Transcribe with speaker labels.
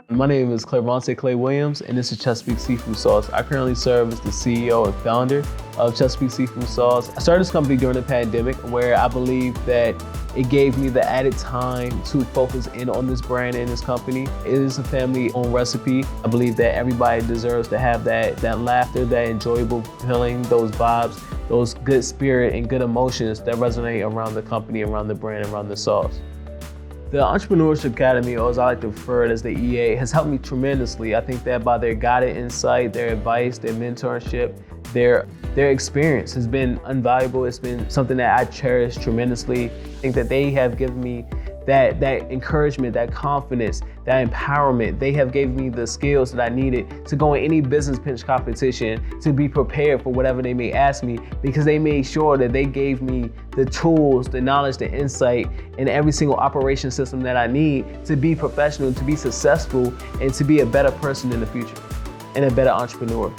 Speaker 1: My name is Clarevonte Clay Williams, and this is Chesapeake Seafood Sauce. I currently serve as the CEO and founder of Chesapeake Seafood Sauce. I started this company during the pandemic, where I believe that it gave me the added time to focus in on this brand and this company. It is a family-owned recipe. I believe that everybody deserves to have that laughter, that enjoyable feeling, those vibes, those good spirit and good emotions that resonate around the company, around the brand, around the sauce. The Entrepreneurship Academy, or as I like to refer it as the EA, has helped me tremendously. I think that by their guided insight, their advice, their mentorship, their experience has been invaluable. It's been something that I cherish tremendously. I think that they have given me that encouragement, that confidence, that empowerment. They have given me the skills that I needed to go in any business pitch competition, to be prepared for whatever they may ask me, because they made sure that they gave me the tools, the knowledge, the insight, and every single operation system that I need to be professional, to be successful, and to be a better person in the future, and a better entrepreneur.